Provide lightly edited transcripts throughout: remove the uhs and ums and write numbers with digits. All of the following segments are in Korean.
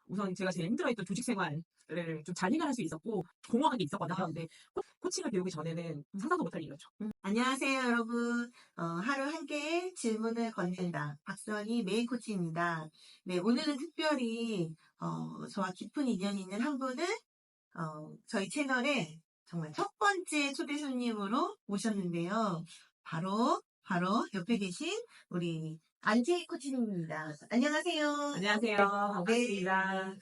우선 제가 제일 힘들어했던 조직 생활을 좀 잘 해결할 수 있었고 공허한 게 있었거든요. 근데 코칭을 배우기 전에는 상상도 못할 일이었죠. 안녕하세요, 여러분. 하루 한 개의 질문을 건넨다. 박수환이 메인 코치입니다. 네, 오늘은 특별히 저와 깊은 인연이 있는 한 분을 저희 채널에 정말 첫 번째 초대 손님으로 모셨는데요. 바로 옆에 계신 우리 안채희 코치님입니다. 안녕하세요. 안녕하세요. 반갑습니다.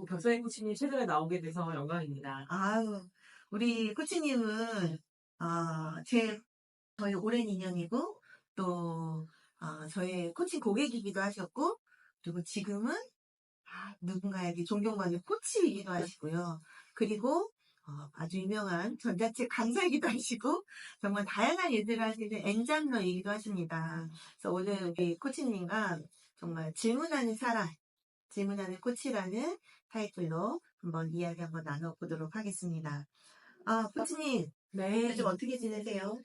박서혜 코치님 최근에 나오게 돼서 영광입니다. 아유, 우리 코치님은 저희 오랜 인연이고 또 저의 코칭 고객이기도 하셨고, 그리고 지금은 누군가에게 존경받는 코치이기도 하시고요. 그리고 아주 유명한 전자책 강사이기도 하시고 정말 다양한 일들을 하시는 엔잡러이기도 하십니다. 그래서 오늘 우리 코치님과 정말 질문하는 사람, 질문하는 코치라는 타이틀로 한번 이야기 한번 나눠보도록 하겠습니다. 코치님, 네. 요즘 어떻게 지내세요?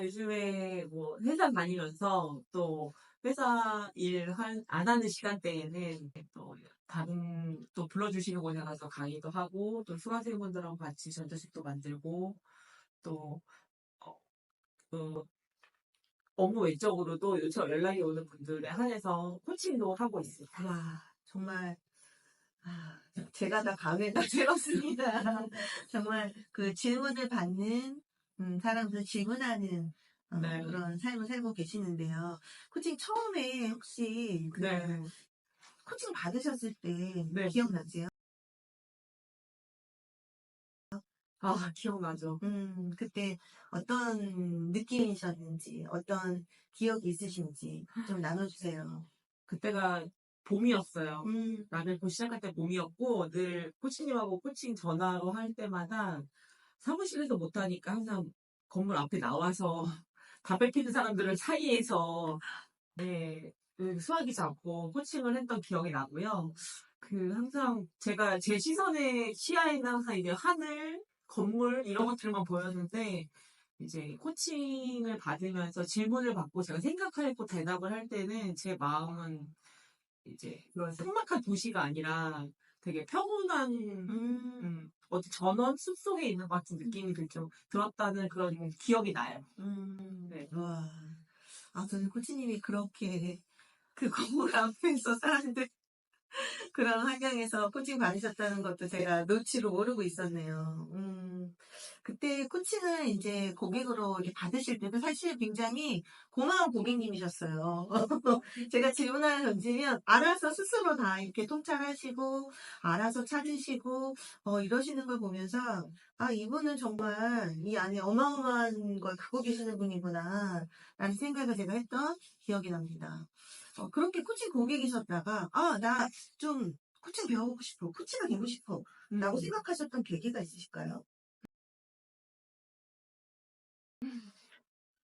요즘에 뭐 회사 다니면서 또 회사 일 안 하는 시간대에는 또 다른 또 불러주시는 곳에 가서 강의도 하고 또 수강생분들하고 같이 전자책도 만들고 또 어, 그 업무 외적으로도 요청 연락이 오는 분들에 한해서 코칭도 하고 있습니다. 정말 제가 다 감회가 새롭습니다. 정말 그 질문을 받는 사람들 질문하는 네. 그런 삶을 살고 계시는데요. 코칭 처음에 혹시 네. 코칭 받으셨을 때 네. 기억나세요? 기억나죠. 그때 어떤 느낌이셨는지, 어떤 기억이 있으신지 좀 나눠주세요. 그때가 봄이었어요. 음, 라벨 시작할 때 봄이었고 늘 코치님하고 코칭 전화로 할 때마다 사무실에서 못하니까 항상 건물 앞에 나와서 담배 피는 사람들을 사이에서 그 수화기 잡고 코칭을 했던 기억이 나고요. 항상 제가 제 시야에는 항상 이제 하늘, 건물 이런 것들만 보였는데 이제 코칭을 받으면서 질문을 받고 제가 생각하고 대답을 할 때는 제 마음은 이제 그런 삭막한 도시가 아니라 되게 평온한 어디 전원 숲속에 있는 것 같은 느낌이 들었다는 그런 기억이 나요. 네. 와. 저는 코치님이 그렇게 그 건물 앞에서 사는데 그런 환경에서 코칭 받으셨다는 것도 제가 눈치로 모르고 있었네요. 그때 코칭을 이제 고객으로 이렇게 받으실 때도 사실 굉장히 고마운 고객님이셨어요. 제가 질문 하나 던지면 알아서 스스로 다 이렇게 통찰하시고, 알아서 찾으시고, 이러시는 걸 보면서, 이분은 정말 이 안에 어마어마한 걸 갖고 계시는 분이구나, 라는 생각을 제가 했던 기억이 납니다. 그렇게 코칭 고객이셨다가, 나 좀 코칭 배워보고 싶어. 코치가 되고 싶어. 라고 생각하셨던 계기가 있으실까요?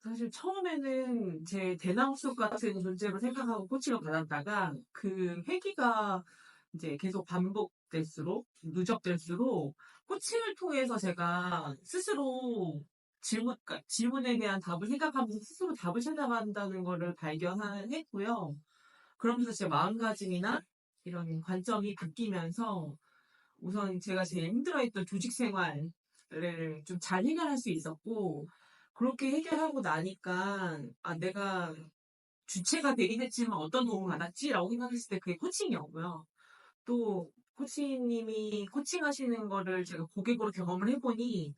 사실 처음에는 제 대나무 숲 같은 존재로 생각하고 코칭을 받았다가 그 회기가 이제 계속 반복될수록 누적될수록 코칭을 통해서 제가 스스로 그러니까 질문에 대한 답을 생각하면서 스스로 답을 찾아간다는 거를 발견했고요. 그러면서 제 마음가짐이나 이런 관점이 바뀌면서 우선 제가 제일 힘들어했던 조직 생활을 좀 잘 해결할 수 있었고, 그렇게 해결하고 나니까, 내가 주체가 되긴 했지만 어떤 도움을 받았지라고 생각했을 때 그게 코칭이었고요. 또, 코치님이 코칭하시는 거를 제가 고객으로 경험을 해보니,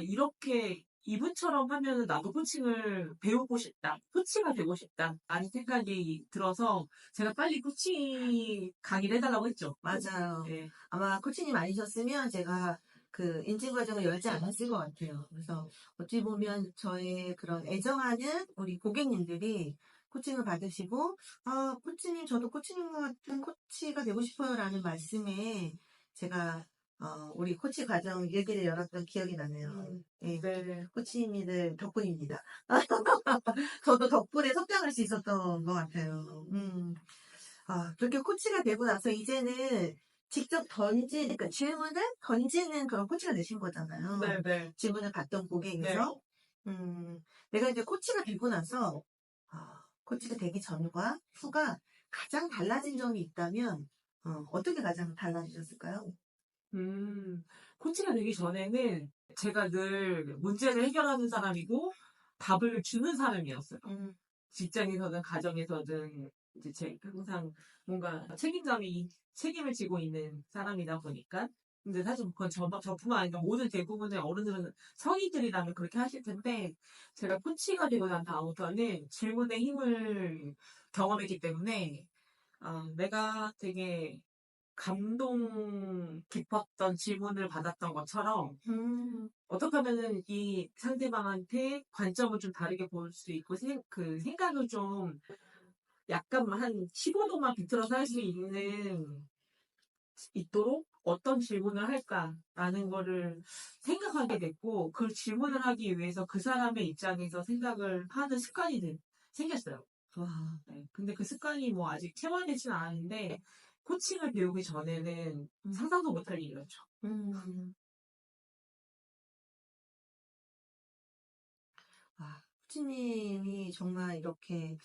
이렇게 이분처럼 하면은 나도 코칭을 배우고 싶다. 코치가 되고 싶다. 라는 생각이 들어서 제가 빨리 코칭 강의를 해달라고 했죠. 맞아요. 네. 아마 코치님 아니셨으면 제가 그 인증 과정을 열지 않았을 것 같아요. 그래서 어찌 보면 저의 그런 애정하는 우리 고객님들이 코칭을 받으시고, 코치님, 저도 코치님 같은 코치가 되고 싶어요. 라는 말씀에 제가 우리 코치 과정 얘기를 열었던 기억이 나네요. 예, 네. 코치님들 덕분입니다. 저도 덕분에 성장할 수 있었던 것 같아요. 그렇게 코치가 되고 나서 이제는 직접 그러니까 질문을 던지는 그런 코치가 되신 거잖아요. 네네. 질문을 받던 고객에서. 내가 이제 코치가 되고 나서, 코치가 되기 전과 후가 가장 달라진 점이 있다면, 어떻게 가장 달라지셨을까요? 음, 코치가 되기 전에는 제가 늘 문제를 해결하는 사람이고 답을 주는 사람이었어요. 음, 직장에서든 가정에서든 이제 항상 뭔가 책임을 지고 있는 사람이다 보니까. 근데 사실 그건 저뿐만 아니라 모든 대부분의 어른들은 성인들이라면 그렇게 하실 텐데 제가 코치가 되고 난 다음부터는 질문의 힘을 경험했기 때문에 내가 되게 감동 깊었던 질문을 받았던 것처럼 음, 어떻게 하면은 이 상대방한테 관점을 좀 다르게 볼 수 있고 그 생각을 좀 약간 한 15도만 비틀어서 할 수 있도록 어떤 질문을 할까라는 거를 생각하게 됐고 그 질문을 하기 위해서 그 사람의 입장에서 생각을 하는 생겼어요. 와, 네. 근데 그 습관이 뭐 아직 체화되진 않았는데 코칭을 배우기 전에는 상상도 못할 일이었죠. 음, 와, 코치님이 정말 이렇게,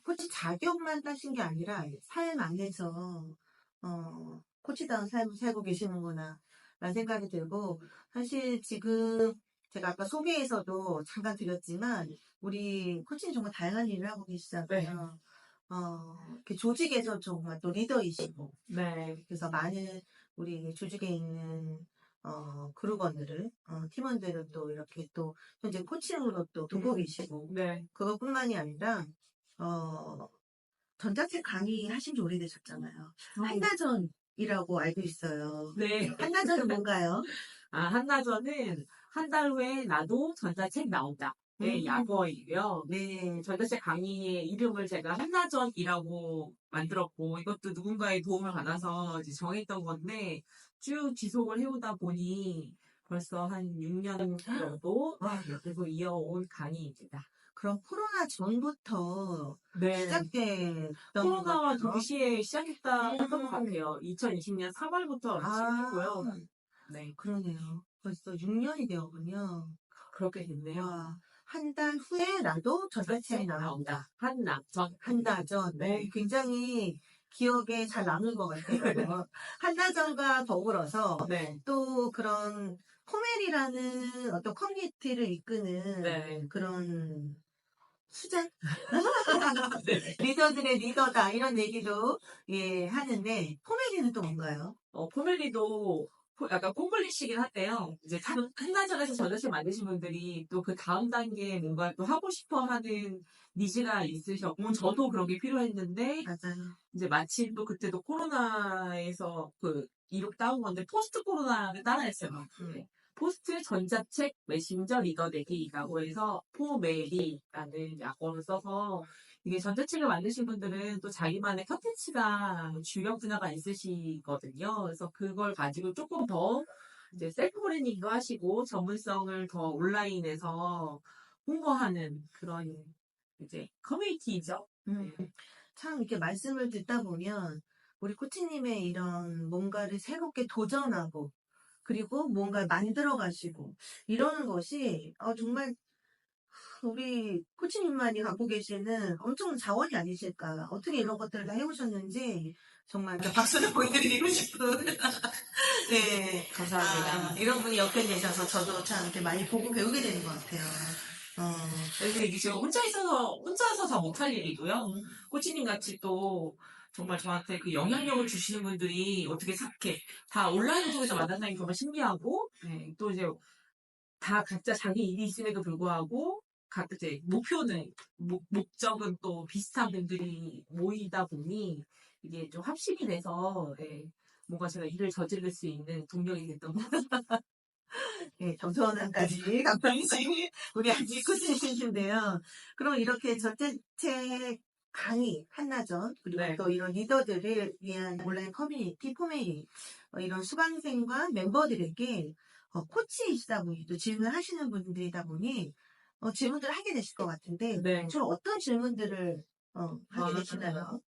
코치 자격만 따신 게 아니라 삶 안에서, 코치다운 삶을 살고 계시는구나, 라는 생각이 들고, 사실 지금 제가 아까 소개에서도 잠깐 드렸지만, 우리 코치님 정말 다양한 일을 하고 네. 계시잖아요. 이렇게 조직에서 정말 또 리더이시고, 네. 그래서 많은 우리 조직에 있는 그룹원들을 팀원들을 또 이렇게 또 현재 코칭으로 또 두고 계시고 네. 그것뿐만이 아니라 어, 전자책 강의 하신 지 오래되셨잖아요. 한나전이라고 알고 있어요. 네. 한나전은 뭔가요? 한나절은 한 달 후에 나도 전자책 나온다. 의 음, 약어이고요. 네, 전자책 강의의 이름을 제가 한나전이라고 만들었고, 이것도 누군가의 도움을 받아서 이제 정했던 건데, 쭉 지속을 해오다 보니 벌써 한 6년 정도 와, 계속 이어온 강의입니다. 그럼 코로나 전부터 네. 시작됐던 코로나와 거죠? 동시에 시작했던 것 같아요. 2020년 3월부터 아, 시작했고요. 네. 그러네요. 벌써 6년이 되었군요. 그렇게 됐네요. 와, 한 달 후에 나도 전자책 나온다. 한 달 전. 네. 굉장히 기억에 잘 남을 것 같아요. 한 달 전과 더불어서 네. 또 그런 코멜이라는 어떤 커뮤니티를 이끄는 네. 그런 수장? 네. 리더들의 리더다 이런 얘기도 예 하는데 코멜이는 또 뭔가요? 포멜리도 약간 콩글리시긴 한데요. 이제 한나절에서 전자책 만드신 분들이 또 그 다음 단계에 뭔가 또 하고 싶어 하는 니즈가 있으셨고, 저도 그런 게 필요했는데, 맞아요. 이제 마침 또 그때도 코로나에서 이룩 따온 건데, 포스트 코로나를 따라했어요. 네. 포스트 전자책 메신저 리더 내기라고 해서 포메리라는 약어를 써서 이게 전자책을 만드신 분들은 또 자기만의 컨텐츠가 주력 분야가 있으시거든요. 그래서 그걸 가지고 조금 더 이제 셀프 브랜딩도 하시고 전문성을 더 온라인에서 홍보하는 그런 이제 커뮤니티죠. 음, 참 이렇게 말씀을 듣다 보면 우리 코치님의 이런 뭔가를 새롭게 도전하고 그리고 뭔가를 만들어 가시고 이러는 것이 정말 우리 코치님만이 갖고 계시는 엄청난 자원이 아니실까. 어떻게 이런 것들을 다 해오셨는지 정말 이렇게 박수를 보여드리고 싶은 네. 감사합니다. 이런 분이 옆에 계셔서 저도 참 이렇게 많이 보고 배우게 되는 것 같아요. 근데 이게 제가 혼자서 다 못할 일이고요. 코치님 같이 또 정말 저한테 그 영향력을 주시는 분들이 어떻게 이렇게 다 온라인을 통해서 만난다는 게 정말 신기하고, 네, 또 이제 다 각자 자기 일이 있음에도 불구하고, 각자 이제 목적은 또 비슷한 분들이 모이다 보니, 이게 좀 합심이 돼서, 네, 뭔가 제가 일을 저지를 수 있는 동력이 됐던 것 같아요. 네, 겸손함까지 감사히 우리 아직 코치님이신데요. 그럼 이렇게 전체책 강의, 한나전, 그리고 네. 또 이런 리더들을 위한 온라인 커뮤니티, 포메이, 이런 수강생과 멤버들에게 코치이시다 보니 또 질문을 하시는 분들이다 보니 질문들을 하게 되실 것 같은데 네. 주로 어떤 질문들을 하게 아, 되시나요?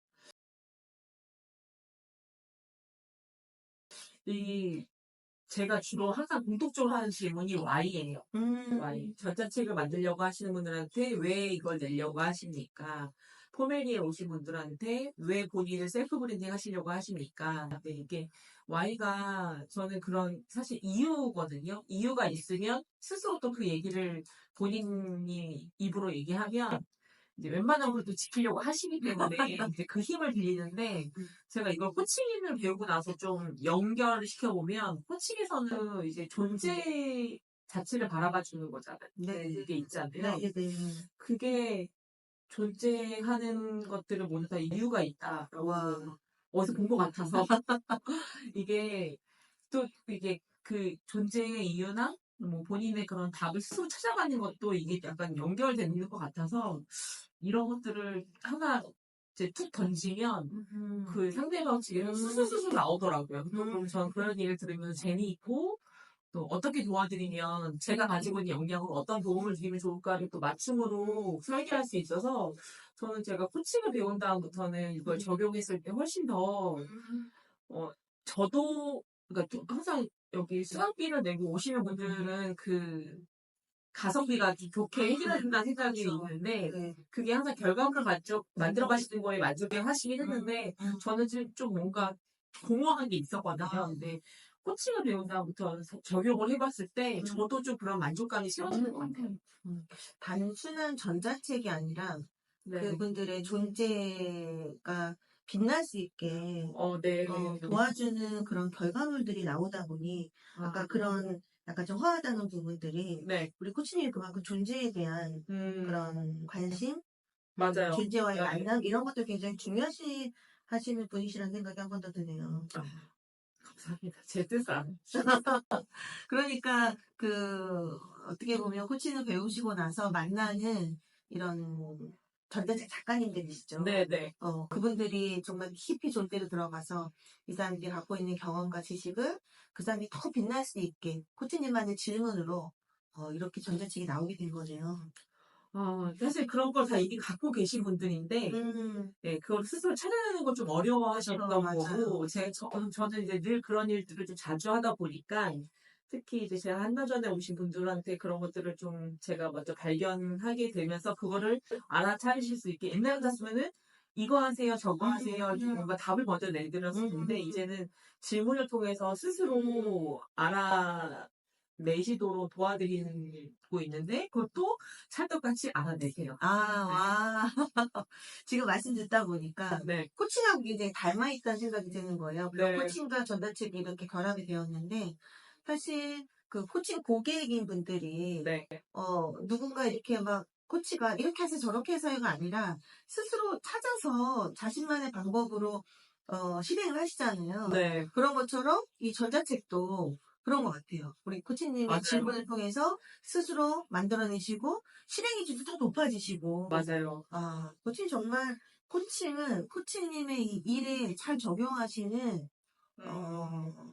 이 제가 주로 항상 공통적으로 하는 질문이 Y예요. Y. 음, 전자책을 만들려고 하시는 분들한테 왜 이걸 내려고 하십니까? 포메리에 오신 분들한테 왜 본인을 셀프 브랜딩 하시려고 하십니까? 근데 이게 Y가 저는 그런 사실 이유거든요. 이유가 있으면 스스로 또 그 얘기를 본인이 입으로 얘기하면 이제 웬만한 것도 지키려고 하시기 때문에 이제 그 힘을 빌리는데 제가 이걸 코칭을 배우고 나서 좀 연결을 시켜보면 코칭에서는 이제 존재 자체를 바라봐 주는 거잖아요. 네, 그게 있잖아요. 네, 네. 그게 존재하는 것들을 모두 다 이유가 있다라고 와, 어디서 본 것 같아서 이게 또 이게 그 존재의 이유나 뭐 본인의 그런 답을 스스로 찾아가는 것도 이게 약간 연결되는 것 같아서 이런 것들을 하나 이제 툭 던지면 그 상대방 측에서 수수수수 나오더라고요. 또 그럼 저는 그런 얘기를 들으면서 재미있고 또 어떻게 도와드리면 제가 가지고 있는 역량으로 어떤 도움을 드리면 좋을까를 또 맞춤으로 설계할 수 있어서 저는 제가 코칭을 배운 다음부터는 이걸 적용했을 때 훨씬 더 어, 저도 그러니까 좀 항상 여기 수강비를 내고 오시는 분들은 그 가성비가 좀 좋게 해결해준다는 생각이 있는데 네. 그게 항상 결과물을 만들어 가시는 거에 만족해 하시긴 했는데 저는 좀 뭔가 공허한 게 있었거든요. 근데 코칭을 배운 다음부터 적용을 해봤을 때 저도 좀 그런 만족감이 싫어지는 것 같아요. 음, 단순한 전자책이 아니라 네. 그분들의 존재가 빛날 수 있게 네. 도와주는 그런 결과물들이 나오다 보니 아까 그런 약간 좀 허하다는 부분들이 네. 우리 코치님이 그만큼 존재에 대한 그런 관심, 맞아요. 존재와의 네. 만남 이런 것도 굉장히 중요시 하시는 분이시라는 생각이 한 번 더 드네요. 감사합니다. 제 뜻은 안. 그러니까 어떻게 보면 코칭을 배우시고 나서 만나는 이런 전자책 작가님들이시죠. 네네. 그분들이 정말 깊이 존재로 들어가서 이 사람들이 갖고 있는 경험과 지식을 그 사람이 더 빛날 수 있게 코치님만의 질문으로 이렇게 전자책이 나오게 된 거네요. 사실 그런 걸 다 이미 갖고 계신 분들인데, 음, 네, 그걸 스스로 찾아내는 걸 좀 어려워하셨던 맞아요. 거고, 저는 이제 늘 그런 일들을 좀 자주 하다 보니까, 특히 이제 제가 한달 전에 오신 분들한테 그런 것들을 좀 제가 먼저 발견하게 되면서 그거를 알아차리실 수 있게, 옛날 같았으면은 이거 하세요, 저거 하세요, 뭔가 답을 먼저 내드렸었는데, 이제는 질문을 통해서 스스로 알아내시도록 도와드리고 있는데, 그것도 찰떡같이 알아내세요. 와. 지금 말씀 듣다 보니까 네. 코칭하고 굉장히 닮아있다는 생각이 드는 거예요. 네. 코칭과 전자책이 이렇게 결합이 되었는데, 사실 그 코칭 고객인 분들이, 네. 누군가 이렇게 막 코치가 이렇게 해서 저렇게 해서가 아니라 스스로 찾아서 자신만의 방법으로 실행을 하시잖아요. 네. 그런 것처럼 이 전자책도 그런 것 같아요. 우리 코치님의 맞아요. 질문을 통해서 스스로 만들어내시고 실행이 좀 더 높아지시고 맞아요. 코칭 정말 코칭은 코치님의 이 일에 잘 적용하시는 어,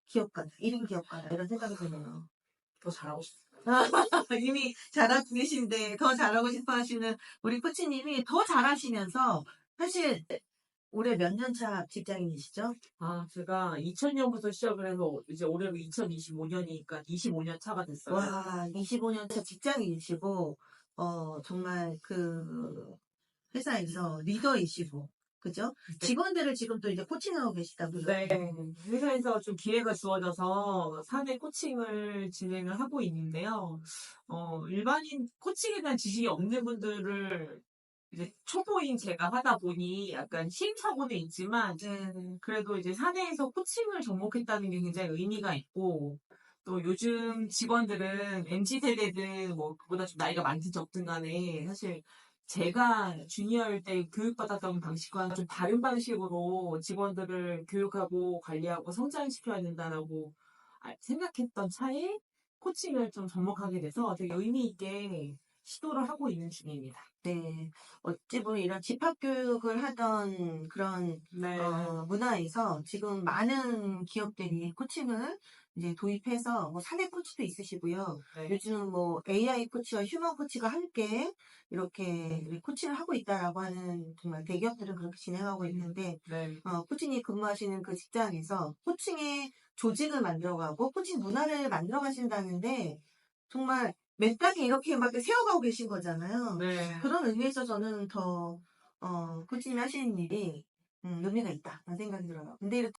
기업가다, 1인 기업가다 이런 생각이 드네요. 더 잘하고 싶어요. 이미 잘하고 계신데 더 잘하고 싶어 하시는 우리 코치님이 더 잘하시면서 사실 올해 몇 년 차 직장인이시죠? 제가 2000년부터 시작을 해서 이제 올해로 2025년이니까 25년 차가 됐어요. 와, 25년 차 직장인이시고 정말 그 회사에서 리더이시고 그죠? 직원들을 지금 또 이제 코칭하고 계시다고요. 네. 회사에서 좀 기회가 주어져서 사내 코칭을 진행을 하고 있는데요. 일반인 코칭에 대한 지식이 없는 분들을 이제 초보인 제가 하다 보니 약간 시행착오는 있지만 그래도 이제 사내에서 코칭을 접목했다는 게 굉장히 의미가 있고 또 요즘 직원들은 MZ세대든 뭐 그보다 좀 나이가 많든 적든 간에 사실 제가 주니어일 때 교육받았던 방식과는 좀 다른 방식으로 직원들을 교육하고 관리하고 성장시켜야 된다라고 생각했던 차에 코칭을 좀 접목하게 돼서 되게 의미 있게 시도를 하고 있는 중입니다. 네. 어찌 보면 이런 집합교육을 하던 그런 네. 문화에서 지금 많은 기업들이 코칭을 이제 도입해서 뭐 사내 코치도 있으시고요. 네. 요즘은 뭐 AI 코치와 휴먼 코치가 함께 이렇게 코칭을 하고 있다라고 하는 정말 대기업들은 그렇게 진행하고 있는데 네. 코치님이 근무하시는 그 직장에서 코칭의 조직을 만들어가고 코칭 문화를 만들어 가신다는데 정말 맨땅에 이렇게 막 세워가고 계신 거잖아요. 네. 그런 의미에서 저는 더 코치님이 하시는 일이 의미가 있다라는 생각이 들어요. 근데 이렇게